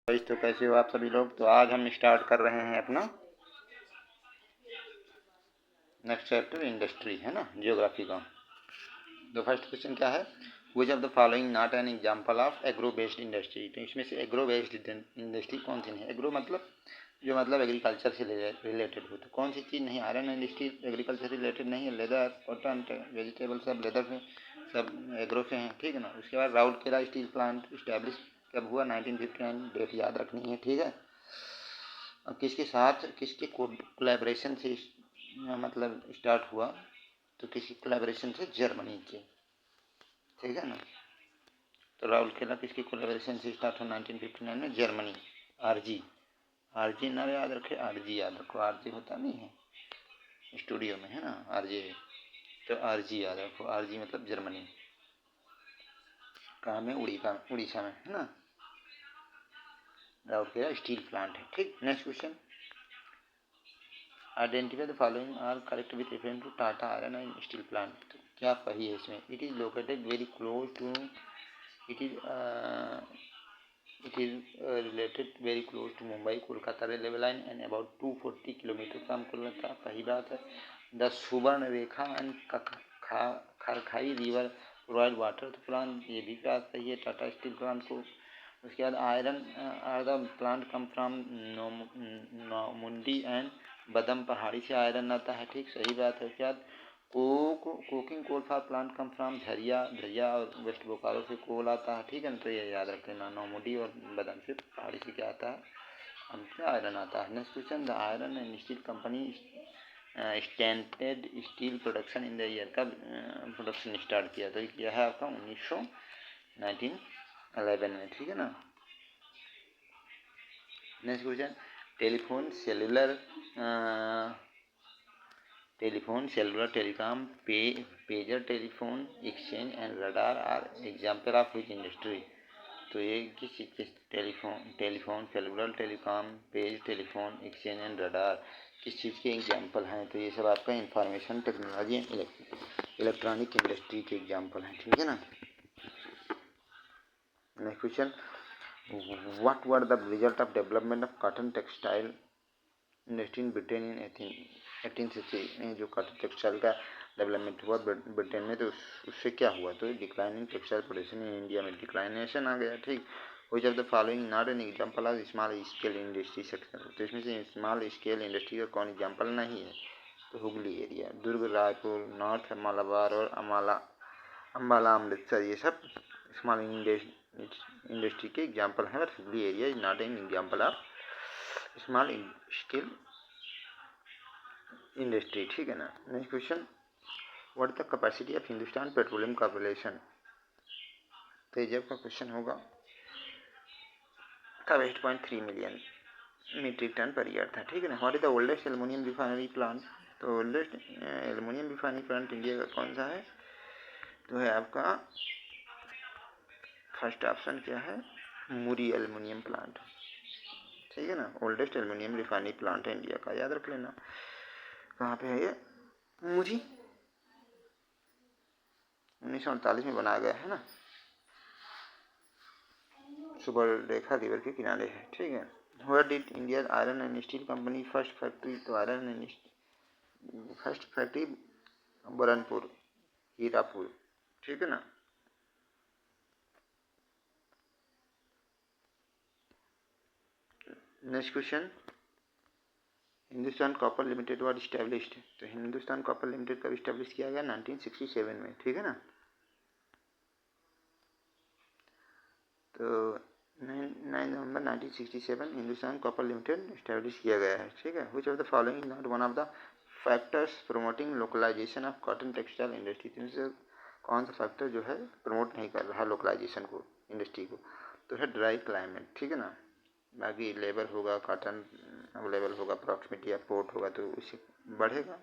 तो कैसे हो आप सभी लोग। तो आज हम स्टार्ट कर रहे हैं अपना नेक्स्ट चैप्टर इंडस्ट्री, है ना, जियोग्राफी का। तो फर्स्ट क्वेश्चन क्या है, which of the following not an example of agro based industry. तो इसमें से एग्रो बेस्ड इंडस्ट्री कौन सी नहीं है। एग्रो मतलब जो मतलब एग्रीकल्चर से रिलेटेड हो। तो कौन सी चीज़ नहीं, आयरन एंड स्टील एग्रीकल्चर से रिलेटेड नहीं है। लेदर, कॉटन, वेजिटेबल सब लेदर से, सब एग्रो से हैं, ठीक है ना। उसके बाद राउरकेला स्टील प्लांट इस्टेब्लिश कब हुआ, 1959, डेट याद रखनी है, ठीक है। किसके साथ, किसके कोलैबोरेशन से मतलब स्टार्ट हुआ, तो किसी कोलैबोरेशन से, जर्मनी के, ठीक है ना। तो राउरकेला किसकी कोलैबोरेशन से स्टार्ट हुआ 1959 में, जर्मनी। आरजी, आरजी ना याद रखे, आरजी याद रखो, आरजी होता नहीं है स्टूडियो में, है ना, आरजे। तो आरजी याद रखो, आरजी मतलब जर्मनी। कहाँ में, उड़ीसा में, है ना। राउरकेला स्टील प्लांट है, ठीक। Next question, identify the following are correct with reference to Tata iron and steel plant. तो क्या सही है इसमें। It is located very close to, it is related very close to Mumbai Kolkata railway line and about 240 kilometre from Kolkata. सही बात है। The Subarnarekha and Kharkai river provide water to plant, ये भी बात सही है टाटा स्टील प्लांट को। उसके बाद iron ore the plant come from Noamundi and Badam, Pahari से आयरन आता है, ठीक, सही बात है। उसके बाद coking coal for plant come from Jharia और वेस्ट बोकारो से कोल आता है, ठीक है ना। तो ये याद रख लेना, नौमुंडी और बदम से, पहाड़ी से क्या आता है, हमसे आयरन आता है। Next question, the iron and steel company standard steel production in the year, कब प्रोडक्शन स्टार्ट किया। तो यह है आपका 1911 में, ठीक है ना। Next question, telephone cellular telecom, pager telephone exchange and radar are example of which industry. तो ये किस चीज़ के, telephone cellular telecom, page telephone exchange and radar किस चीज़ के एग्जाम्पल हैं। तो ये सब आपका information technology and electronic industry के एग्जाम्पल हैं, ठीक है ना। Next question, what were the result of development of cotton textile industry in Britain इन 18th सेंचुरी में। जो कॉटन टेक्सटाइल का डेवलपमेंट हुआ ब्रिटेन में, तो उससे क्या हुआ, तो declining textile production in India में डिक्लाइनेशन आ गया, ठीक। विच of the following not an example of small scale industry sector. तो इसमें से स्मॉल स्केल इंडस्ट्री का कौन एग्जाम्पल नहीं है। तो हुगली एरिया, दुर्ग, रायपुर, नॉर्थ मलाबार और अम्बाला, अमृतसर, ये सब स्मॉल इंडस्ट्री के एग्जाम्पल हैं। But Hooghly area is not an example of small scale industry, ठीक है ना। Next question, what the capacity of Hindustan Petroleum Corporation. तो जब का क्वेश्चन होगा तब 8.3 million metric ton per year था, ठीक है ना। What is the oldest aluminium refinery plant. तो oldest aluminium refinery plant India का कौन सा है, तो है आपका फर्स्ट ऑप्शन क्या है, मुरी एल्युमिनियम प्लांट, ठीक है ना। ओल्डेस्ट एल्युमिनियम रिफाइनरी प्लांट है इंडिया का, याद रख लेना। कहाँ पे है ये, मुरी, 1948 में बनाया गया है ना, सुबर्णरेखा रिवर के किनारे है, ठीक है। Where did India iron and steel company first factory. तो iron and first factory Burnpur, Hirapur, ठीक है ना। Next question, Hindustan copper limited was established. तो हिंदुस्तान कॉपर लिमिटेड कब इस्टेब्लिश किया गया, 1967 में, ठीक है ना। तो 9 नवंबर 1967 हिंदुस्तान कॉपर लिमिटेड इस्टेब्लिश किया गया है, ठीक है। Which of the following not one of the factors promoting localisation of cotton textile industry. इनसे कौन सा फैक्टर जो है प्रमोट नहीं कर रहा है लोकलाइजेशन को, इंडस्ट्री को, तो है ड्राई क्लाइमेट, ठीक है ना। बाकी लेबर होगा, कॉटन अवेलेबल होगा, प्रॉक्सिमिटी या पोर्ट होगा, तो उससे बढ़ेगा,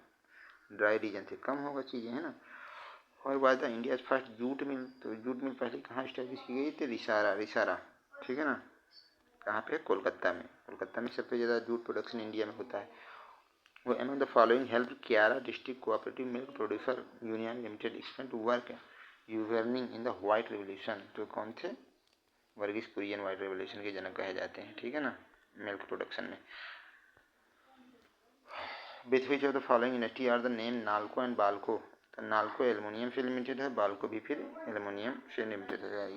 ड्राई रीजन से कम होगा चीज़ें, है ना। और बात है इंडिया फर्स्ट जूट मिल। तो जूट मिल पहले कहाँ स्टैब्लिश की गई थी, रिसारा, ठीक है ना। कहाँ पे, कोलकाता में। कोलकाता में सबसे ज़्यादा जूट प्रोडक्शन इंडिया में होता है। वो among the following help Kaira district cooperative milk producer union limited expend to work यूवर्निंग इन द व्हाइट रेवोल्यूशन। तो कौन थे, वर्गीस कुरियन व्हाइट रेवोल्यूशन के जनक कहे जाते हैं, ठीक है ना, मिल्क प्रोडक्शन में। With which of the following industry are the name NALCO and BALCO. तो नाल्को एल्युमिनियम से लिमिटेड है, बाल्को भी फिर एल्युमिनियम से लिमिटेड है।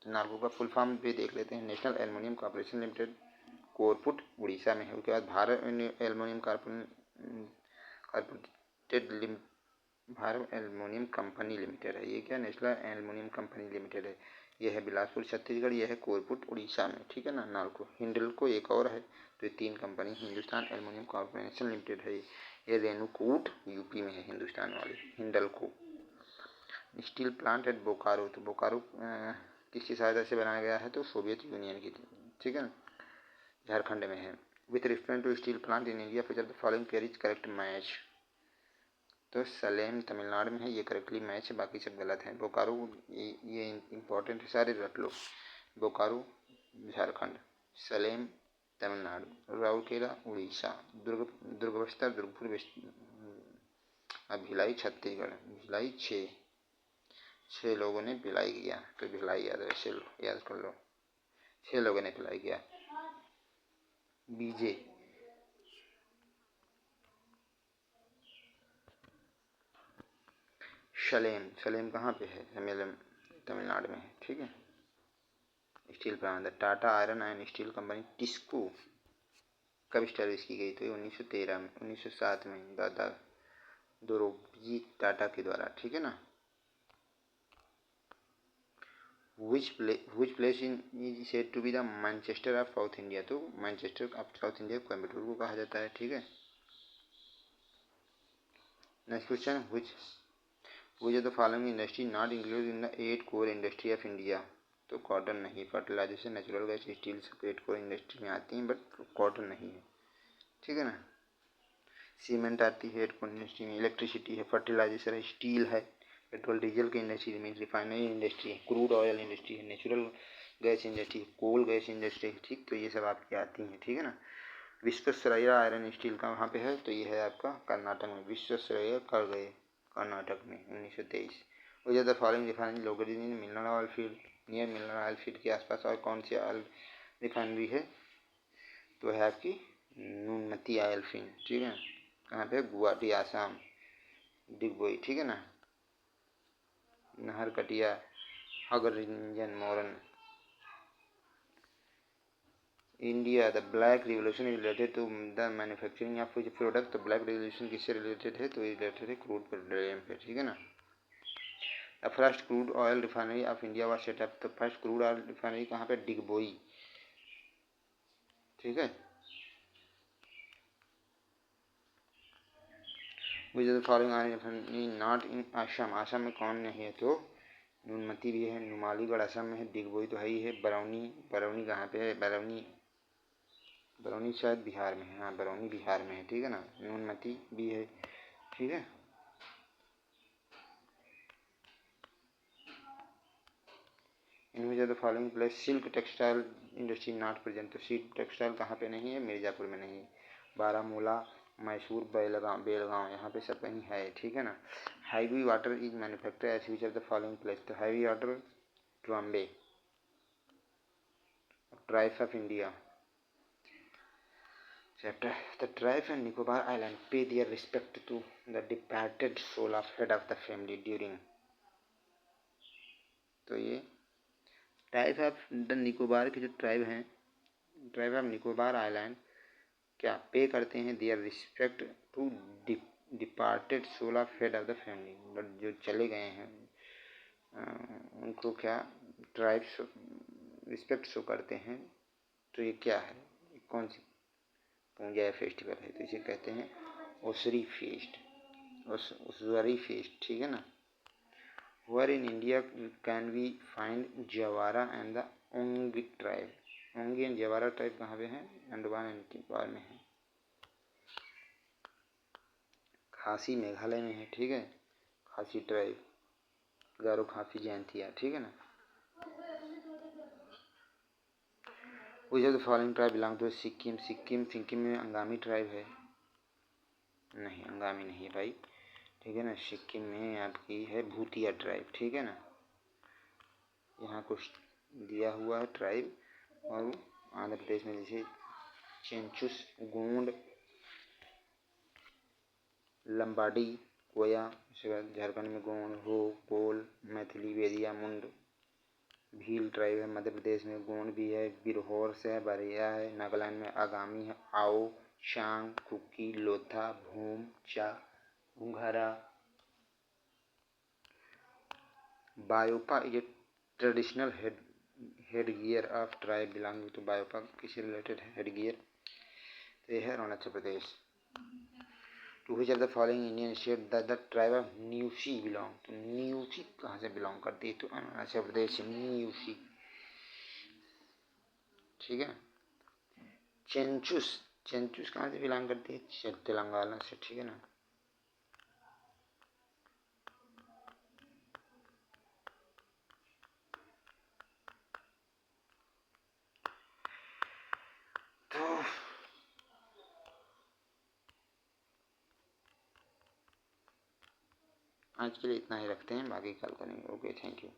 तो नाल्को का फुल फॉर्म भी देख लेते हैं, national aluminium corporation limited, Koraput Orissa में है। उसके बाद Bharat aluminium corporated Bharat aluminium company limited है। ये क्या, नेशनल एल्युमिनियम कंपनी लिमिटेड है। यह है बिलासपुर छत्तीसगढ़, यह है कोरपुट उड़ीसा में, ठीक है ना। नाल्को हिंडल्को एक और है, तो ये 3 company Hindustan aluminium corporation limited है। ये रेणुकूट यूपी में है, हिंदुस्तान वाले Hindalco. Steel plant at Bokaro, तो बोकारो किसकी सहायता से बनाया गया है, तो सोवियत यूनियन की, ठीक है ना, झारखंड में है। With reference to steel plant in India feature the following pair is correct match. तो सलेम तमिलनाडु में है, ये करेक्टली मैच है, बाकी सब गलत हैं। बोकारो ये इंपॉर्टेंट है, सारे रट लो। बोकारो झारखंड, सलेम तमिलनाडु, राउरकेला उड़ीसा, दुर्ग बस्तर, दुर्गपुर भिलाई छत्तीसगढ़। भिलाई 6 लोगों ने भिलाई किया, तो भिलाई याद कर लो, 6 लोगों ने भिलाई किया। बीजे सलेम कहाँ पे है, तमिलनाडु में है, ठीक है। Steel plant Tata iron and steel company TISCO कब स्टैब्लिश की गई, तो 1913 में, 1907 में दादा दोरोजी टाटा के द्वारा, ठीक है ना। which place is said to be the Manchester of south India, तो Manchester of south India Coimbatore को कहा जाता है, ठीक है। Next question, which of the following industry not included in the 8 core industry of India, तो कॉटन नहीं, fertilisation, natural gas, steel सब 8 कोर इंडस्ट्री में आती हैं, बट कॉटन नहीं है, ठीक है ना। सीमेंट आती है 8 कोर इंडस्ट्री में, इलेक्ट्रिसिटी है, फर्टिलाइजेशन है, स्टील है, पेट्रोल डीजल की इंडस्ट्री में, रिफाइनरी इंडस्ट्री है, क्रूड ऑयल इंडस्ट्री है, नेचुरल गैस इंडस्ट्री है, कोल गैस इंडस्ट्री है, ठीक, तो ये सब आपकी आती हैं, ठीक है ना। विश्वेश्वरैया आयरन स्टील का वहाँ पे है, तो ये है आपका कर्नाटक में, विश्वेश्वरैया कर गए कर्नाटक में 1923। विच of the following refinery located in mineral oil field, near mineral oil field के आसपास और कौन सी ऑयल रिफाइनरी है, तो है आपकी नुनमती ऑयल फील्ड, ठीक है। कहाँ पे, गुवाहाटी आसाम, डिगबोई, ठीक है ना। Naharkatia, Hugrijan Moran. India the black revolution is related to the manufacturing of which product, तो ब्लैक रिवोल्यूशन किससे रिलेटेड है, तो रिलेटेड है क्रूड पेट्रोलियम पे, ठीक है ना। The first crude oil refinery of India was set up, तो फर्स्ट क्रूड ऑयल रिफाइनरी कहाँ पे, डिगबोई, ठीक है। Which of the following oil refinery not in Assam, Assam में कौन नहीं है, तो नुनमती भी है, नुमालीगढ़ असम में है, डिगबोई तो है ही है, बरौनी कहाँ पे है, बरौनी शायद बिहार में है, हाँ बरौनी बिहार में है, ठीक है ना। नुनमती भी है, ठीक है। In which of the following place silk textile industry not present, तो सिल्क टेक्सटाइल कहाँ पे नहीं है, मिर्ज़ापुर में नहीं है, बारामूला, मैसूर, बेलगांव यहाँ पे सब कहीं है, ठीक है ना। Heavy water is manufacture at which of the following place, तो heavy water Trombay. Tribes of India chapter, the tribes and Nicobar island pay their respect to the departed soul of head of the family during, तो ये tribe of the Nicobar के जो tribe हैं, tribe of Nicobar island क्या pay करते हैं, their respect to departed soul of head of the family, but जो चले गए हैं उनको क्या ट्राइब्स रिस्पेक्ट शो करते हैं, तो ये क्या है, कौन सी पूजा या फेस्टिवल है, तो इसे कहते हैं ओसरी फेस्ट, ओसरी फेस्ट, ठीक है ना। Where in India can we find Jawara and the Ongi tribe, Onge and Jarawa tribe कहाँ पे है, अंडमान एंड निकोबार में है। खासी मेघालय में है, ठीक है, खासी ट्राइब, गारो खासी जयंतिया, ठीक है ना। Which of the following tribe belong to Sikkim में अंगामी ट्राइब है, नहीं अंगामी नहीं है भाई, ठीक है ना। सिक्किम में आपकी है भूतिया ट्राइब, ठीक है ना। यहाँ कुछ दिया हुआ है ट्राइब। और आंध्र प्रदेश में जैसे चेंचुस, गोंड, लंबाडी, कोया। उसके बाद झारखंड में गोंड, हो, कोल, मैथिली, बेदिया, मुंड, भील ट्राइब है। मध्य प्रदेश में गोंड भी है, बिरहोर है, बरिया है। नागालैंड में आगामी है, आओ, शांग, कुकी, लोथा, भूम, चा, घुंघारा। Biopa is a traditional headgear of tribe belonging to. Biopa किसी रिलेटेड है हेडगियर। तो यह है Arunachal Pradesh. To which of the following Indian state the tribe of Nyishi belong. तो न्यूसी कहाँ से बिलोंग करती है? तो अरुणाचल प्रदेश से न्यूसी। ठीक है। चेंचुस, चेंचुस कहाँ से बिलोंग करती है? तेलंगाना से। ठीक है ना। तो आज के लिए इतना ही रखते हैं, बाकी कल करेंगे। Okay, thank you.